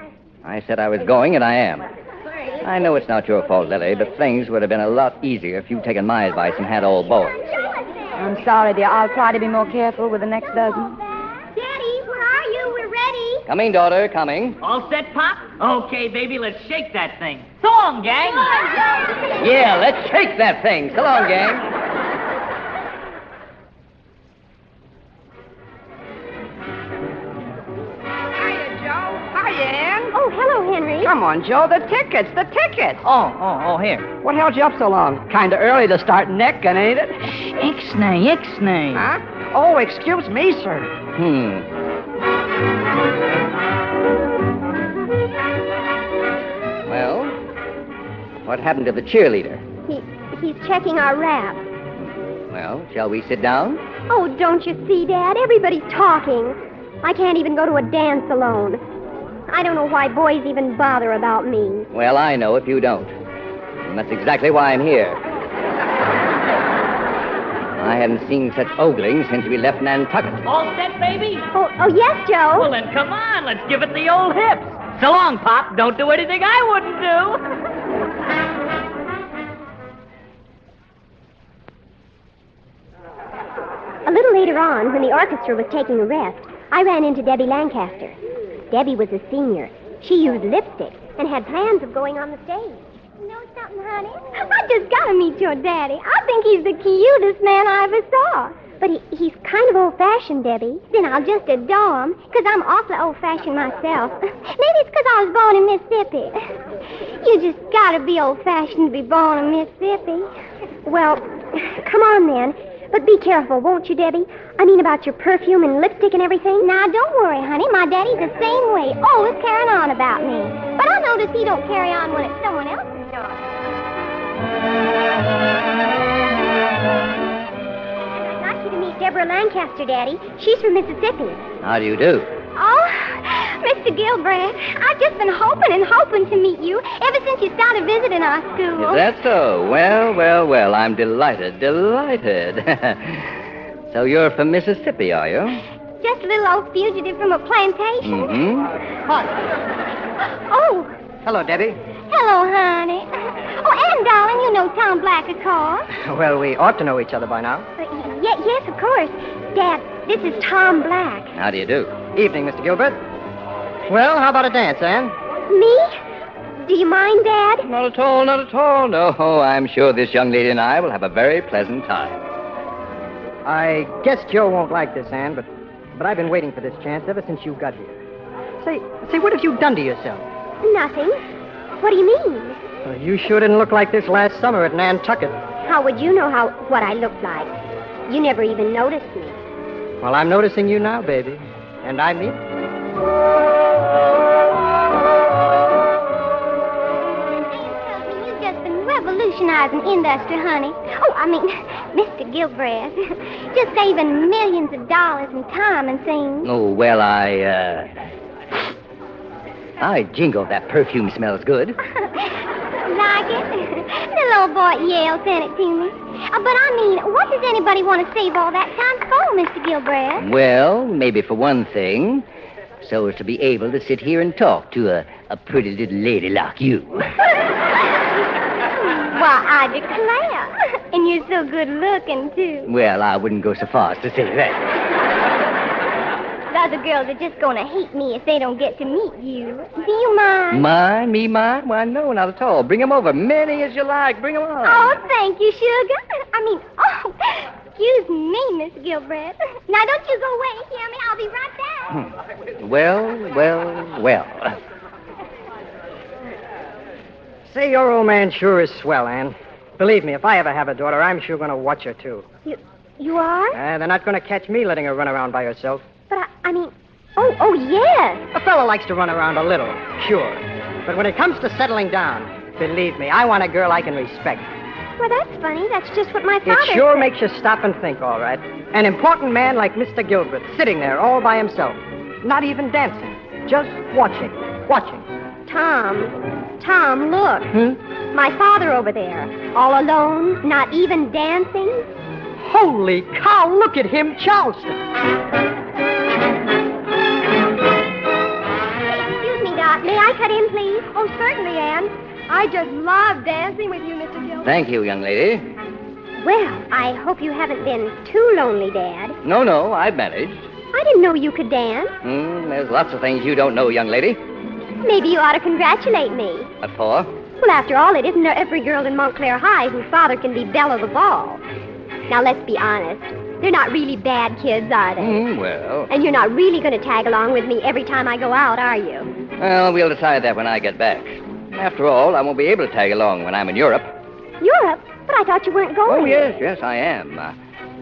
I said I was going, and I am. I know it's not your fault, Lily, but things would have been a lot easier if you'd taken my advice and had old boys. I'm sorry, dear. I'll try to be more careful with the next dozen. Daddy, where are you? We're ready. Coming, daughter, coming. All set, Pop? Okay, baby, let's shake that thing. So long, gang. Yeah, let's shake that thing. So long, gang. Hi, Ann. Oh, hello, Henry. Come on, Joe, the tickets. Oh, here. What held you up so long? Kind of early to start necking, ain't it? Ixnay. Huh? Oh, excuse me, sir. Well, what happened to the cheerleader? He's checking our wrap. Well, shall we sit down? Oh, don't you see, Dad? Everybody's talking. I can't even go to a dance alone. I don't know why boys even bother about me. Well, I know if you don't. And that's exactly why I'm here. I hadn't seen such ogling since we left Nantucket. All set, baby? Oh, yes, Joe. Well, then come on. Let's give it the old hips. So long, Pop. Don't do anything I wouldn't do. A little later on, when the orchestra was taking a rest, I ran into Debbie Lancaster. Debbie was a senior. She used lipstick and had plans of going on the stage. You know something, honey? I just gotta meet your daddy. I think he's the cutest man I ever saw. But he's kind of old-fashioned, Debbie. Then I'll just adore him, because I'm awfully old-fashioned myself. Maybe it's because I was born in Mississippi. You just gotta be old-fashioned to be born in Mississippi. Well, come on then. But be careful, won't you, Debbie? I mean about your perfume and lipstick and everything. Now, don't worry, honey. My daddy's the same way, always carrying on about me. But I notice he don't carry on when it's someone else's daughter. I'd like you to meet Deborah Lancaster, Daddy. She's from Mississippi. How do you do? Oh, Mr. Gilbreth, I've just been hoping to meet you ever since you started visiting our school. Is that so? Well, I'm delighted. So you're from Mississippi, are you? Just a little old fugitive from a plantation. Mm-hmm. Oh. Hello, Debbie. Hello, honey. Oh, and, darling, you know Tom Black, of course. Well, we ought to know each other by now. Yes, of course. Dad, this is Tom Black. How do you do? Evening, Mr. Gilbert. Well, how about a dance, Ann? Me? Do you mind, Dad? Not at all. No, I'm sure this young lady and I will have a very pleasant time. I guess Joe won't like this, Ann, but but I've been waiting for this chance ever since you got here. Say, what have you done to yourself? Nothing. What do you mean? Well, you sure didn't look like this last summer at Nantucket. How would you know what I looked like? You never even noticed me. Well, I'm noticing you now, baby. And I mean it. You've just been revolutionizing industry, honey. Oh, I mean, Mr. Gilbreth. Just saving millions of dollars in time and things. Oh, well, Jingo, that perfume smells good. Like it? The little boy at Yale sent it to me. But I mean, what does anybody want to save all that time for, Mr. Gilbreth? Well, maybe for one thing, so as to be able to sit here and talk to a pretty little lady like you. Why, I declare. And you're so good looking, too. Well, I wouldn't go so far as to say that. The other girls are just going to hate me if they don't get to meet you. Do you mind? Mind? Me mind? Why, no, not at all. Bring 'em over. Many as you like. Bring 'em on. Oh, thank you, sugar. Excuse me, Miss Gilbreth. Now, don't you go away, hear me? I'll be right back. Well. Say, your old man sure is swell, Ann. Believe me, if I ever have a daughter, I'm sure going to watch her, too. You are? They're not going to catch me letting her run around by herself. But I mean, oh, yes. A fellow likes to run around a little, sure. But when it comes to settling down, believe me, I want a girl I can respect. Well, that's funny. That's just what my father It sure said. makes you stop and think, all right. An important man like Mr. Gilbert, sitting there all by himself, not even dancing, just watching. Tom, look. My father over there, all alone, not even dancing. Holy cow, look at him, Charleston. Excuse me, Doc. May I cut in, please? Oh, certainly, Anne. I just love dancing with you, Mr. Gilbert. Thank you, young lady. Well, I hope you haven't been too lonely, Dad. No, I've managed. I didn't know you could dance. There's lots of things you don't know, young lady. Maybe you ought to congratulate me. What for? Well, after all, it isn't every girl in Montclair High whose father can be belle of the ball. Now, let's be honest. They're not really bad kids, are they? Well. And you're not really going to tag along with me every time I go out, are you? Well, we'll decide that when I get back. After all, I won't be able to tag along when I'm in Europe. Europe? But I thought you weren't going. Oh, yes, I am.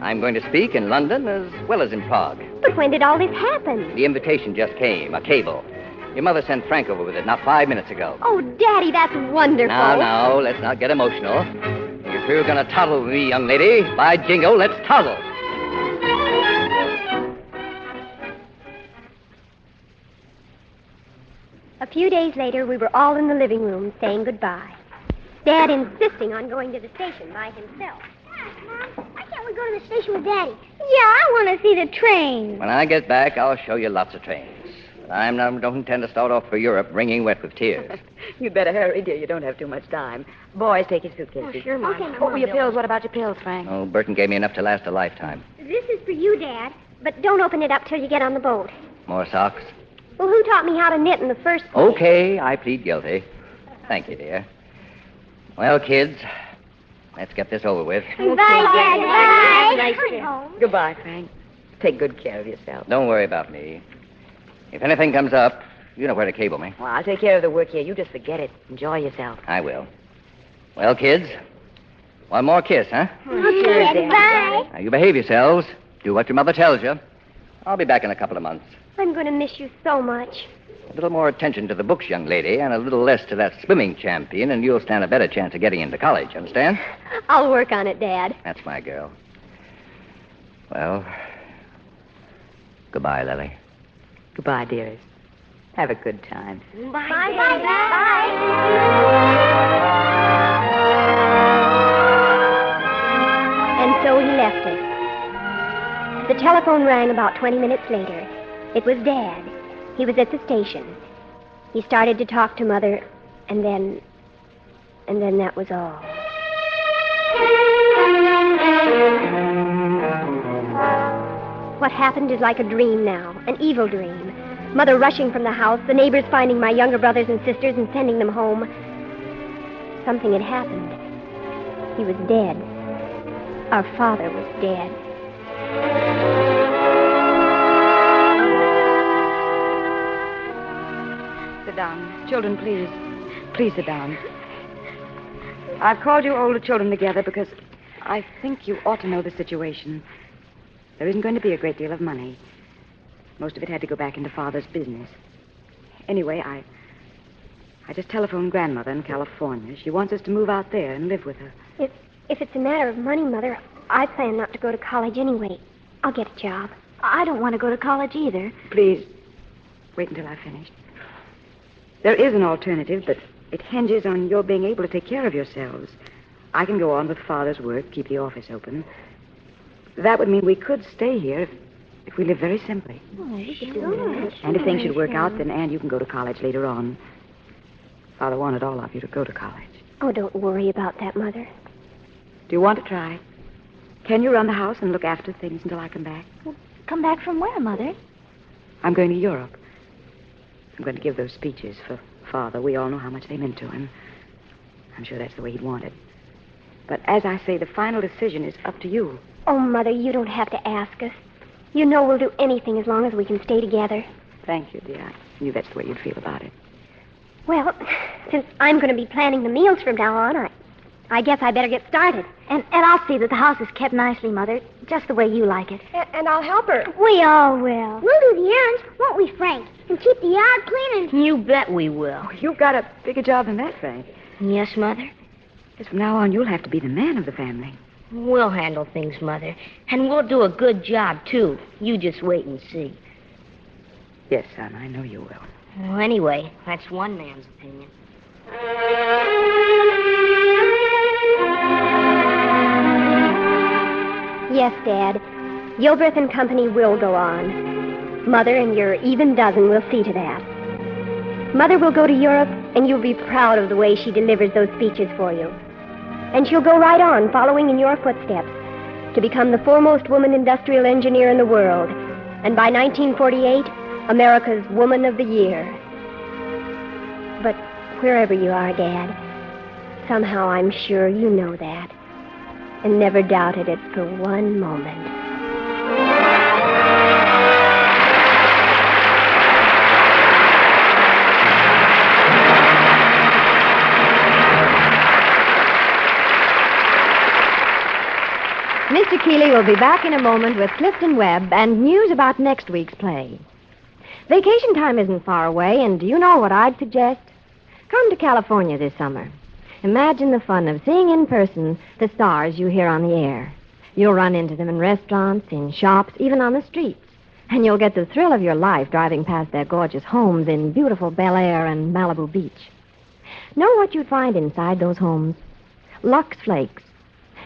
I'm going to speak in London as well as in Prague. But when did all this happen? The invitation just came, a cable. Your mother sent Frank over with it not 5 minutes ago. Oh, Daddy, that's wonderful. Now, let's not get emotional. If you're going to toddle with me, young lady, by jingo, let's toddle. A few days later, we were all in the living room saying goodbye. Dad insisting on going to the station by himself. Mom, why can't we go to the station with Daddy? Yeah, I want to see the train. When I get back, I'll show you lots of trains. I don't intend to start off for Europe wringing wet with tears. You'd better hurry, dear. You don't have too much time. Boys, take your suitcases. Oh, sure, Mom. Okay, Oh, your pills. What about your pills, Frank? Oh, Burton gave me enough to last a lifetime. This is for you, Dad. But don't open it up till you get on the boat. More socks? Well, who taught me how to knit in the first place? Okay, I plead guilty. Thank you, dear. Well, kids, let's get this over with. Bye, Daddy. Bye. Nice trip. Goodbye, Frank. Take good care of yourself. Don't worry about me. If anything comes up, you know where to cable me. Well, I'll take care of the work here. You just forget it. Enjoy yourself. I will. Well, kids, one more kiss, huh? Okay, Daddy. Bye. Now, you behave yourselves. Do what your mother tells you. I'll be back in a couple of months. I'm going to miss you so much. A little more attention to the books, young lady, and a little less to that swimming champion, and you'll stand a better chance of getting into college, understand? I'll work on it, Dad. That's my girl. Well, goodbye, Lily. Goodbye, dearest. Have a good time. Bye, Bye. Bye. And so he left us. The telephone rang about 20 minutes later. It was Dad. He was at the station. He started to talk to Mother, and then that was all. What happened is like a dream now, an evil dream. Mother rushing from the house, the neighbors finding my younger brothers and sisters and sending them home. Something had happened. He was dead. Our father was dead. sit down. Children, please. Please sit down. I've called you older children together because I think you ought to know the situation. There isn't going to be a great deal of money. Most of it had to go back into Father's business. Anyway, I just telephoned Grandmother in California. She wants us to move out there and live with her. If it's a matter of money, Mother, I plan not to go to college anyway. I'll get a job. I don't want to go to college either. Please, wait until I've finished. There is an alternative, but it hinges on your being able to take care of yourselves. I can go on with Father's work, keep the office open. That would mean we could stay here if we live very simply. And if things should work out, then, Anne, you can go to college later on. Father wanted all of you to go to college. Oh, don't worry about that, Mother. Do you want to try? Can you run the house and look after things until I come back? Come back from where, Mother? I'm going to Europe. I'm going to give those speeches for Father. We all know how much they meant to him. I'm sure that's the way he'd want it. But as I say, the final decision is up to you. Oh, Mother, you don't have to ask us. You know we'll do anything as long as we can stay together. Thank you, dear. I knew that's the way you'd feel about it. Well, since I'm going to be planning the meals from now on, I guess I better get started. And I'll see that the house is kept nicely, Mother, just the way you like it. And I'll help her. We all will. We'll do the errands, won't we, Frank? And keep the yard clean and... You bet we will. Oh, you've got a bigger job than that, Frank. Yes, Mother? Because from now on, you'll have to be the man of the family. We'll handle things, Mother. And we'll do a good job, too. You just wait and see. Yes, son, I know you will. Well, anyway, that's one man's opinion. Yes, Dad. Gilbreth and Company will go on. Mother and your even dozen will see to that. Mother will go to Europe, and you'll be proud of the way she delivers those speeches for you. And she'll go right on, following in your footsteps, to become the foremost woman industrial engineer in the world, and by 1948, America's Woman of the Year. But wherever you are, Dad, somehow I'm sure you know that, and never doubted it for one moment. Mr. Keeley will be back in a moment with Clifton, Webb, and news about next week's play. Vacation time isn't far away, and do you know what I'd suggest? Come to California this summer. Imagine the fun of seeing in person the stars you hear on the air. You'll run into them in restaurants, in shops, even on the streets. And you'll get the thrill of your life driving past their gorgeous homes in beautiful Bel Air and Malibu Beach. Know what you'd find inside those homes? Lux Flakes.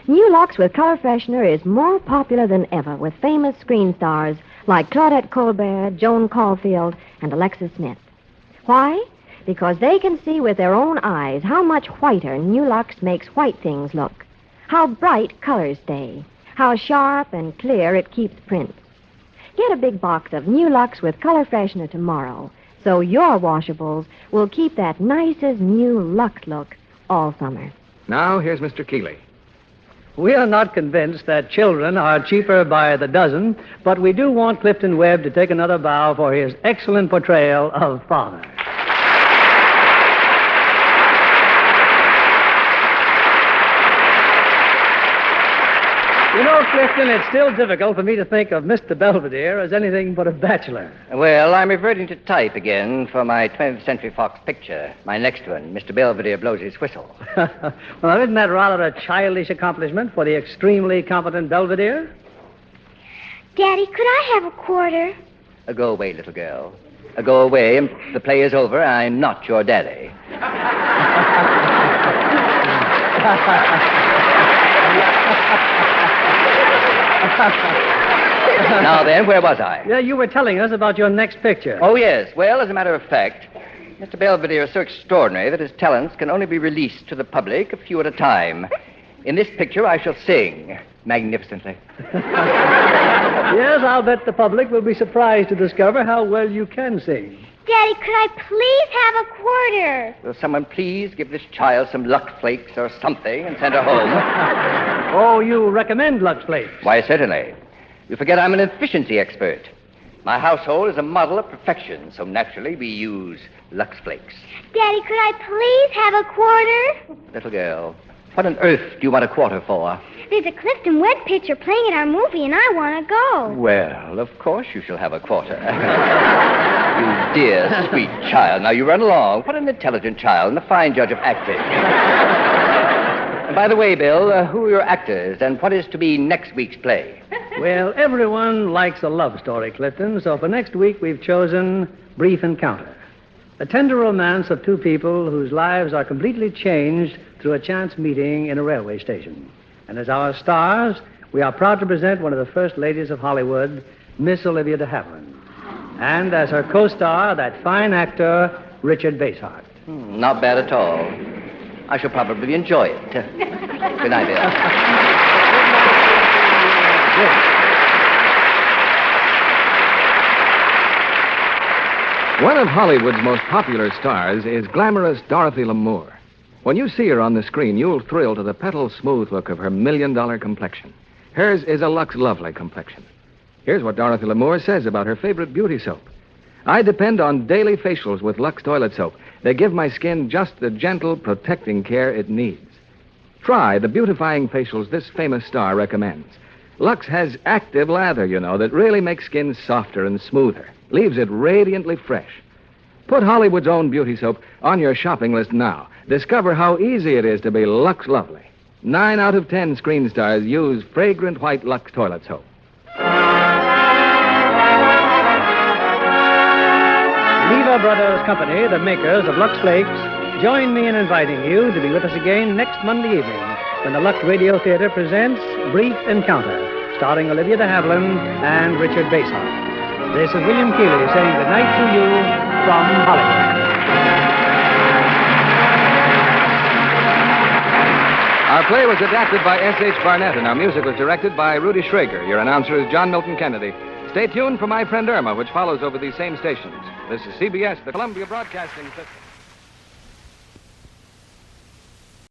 New Lux with color freshener is more popular than ever with famous screen stars like Claudette Colbert, Joan Caulfield, and Alexis Smith. Why? Because they can see with their own eyes how much whiter New Lux makes white things look, how bright colors stay, how sharp and clear it keeps prints. Get a big box of New Lux with color freshener tomorrow, so your washables will keep that nice as new Lux look all summer. Now, here's Mr. Keeley. We are not convinced that children are cheaper by the dozen, but we do want Clifton Webb to take another bow for his excellent portrayal of Father. You know, Clifton, it's still difficult for me to think of Mr. Belvedere as anything but a bachelor. Well, I'm reverting to type again for my 20th Century Fox picture. My next one, Mr. Belvedere blows his whistle. Well, isn't that rather a childish accomplishment for the extremely competent Belvedere? Daddy, could I have a quarter? Go away, little girl. Go away, and the play is over. I'm not your daddy. Now then, where was I? Yeah, you were telling us about your next picture. Oh, yes. Well, as a matter of fact, Mr. Belvedere is so extraordinary that his talents can only be released to the public a few at a time. In this picture, I shall sing magnificently. Yes, I'll bet the public will be surprised to discover how well you can sing. Daddy, could I please have a quarter? Will someone please give this child some Lux Flakes or something and send her home? Oh, you recommend Lux Flakes? Why, certainly. You forget I'm an efficiency expert. My household is a model of perfection, so naturally we use Lux Flakes. Daddy, could I please have a quarter? Little girl, what on earth do you want a quarter for? There's a Clifton Webb picture playing at our movie, and I want to go. Well, of course you shall have a quarter. You dear, sweet child. Now, you run along. What an intelligent child and a fine judge of acting. And by the way, Bill, who are your actors, and what is to be next week's play? Well, everyone likes a love story, Clifton, so for next week we've chosen Brief Encounter. A tender romance of two people whose lives are completely changed through a chance meeting in a railway station. And as our stars, we are proud to present one of the first ladies of Hollywood, Miss Olivia de Havilland. And as her co-star, that fine actor, Richard Basehart. Not bad at all. I shall probably enjoy it. Good night, Bill. One of Hollywood's most popular stars is glamorous Dorothy Lamour. When you see her on the screen, you'll thrill to the petal-smooth look of her million-dollar complexion. Hers is a Lux Lovely complexion. Here's what Dorothy Lamour says about her favorite beauty soap. I depend on daily facials with Lux toilet soap. They give my skin just the gentle, protecting care it needs. Try the beautifying facials this famous star recommends. Lux has active lather, that really makes skin softer and smoother, leaves it radiantly fresh. Put Hollywood's own beauty soap on your shopping list now. Discover how easy it is to be Lux Lovely. 9 out of 10 screen stars use fragrant white Lux toilet soap. Lever Brothers Company, the makers of Lux Flakes, join me in inviting you to be with us again next Monday evening when the Lux Radio Theater presents Brief Encounter, starring Olivia de Havilland and Richard Basehart. This is William Keeley saying good night to you from Hollywood. Our play was adapted by S.H. Barnett, and our music was directed by Rudy Schrager. Your announcer is John Milton Kennedy. Stay tuned for My Friend Irma, which follows over these same stations. This is CBS, the Columbia Broadcasting System.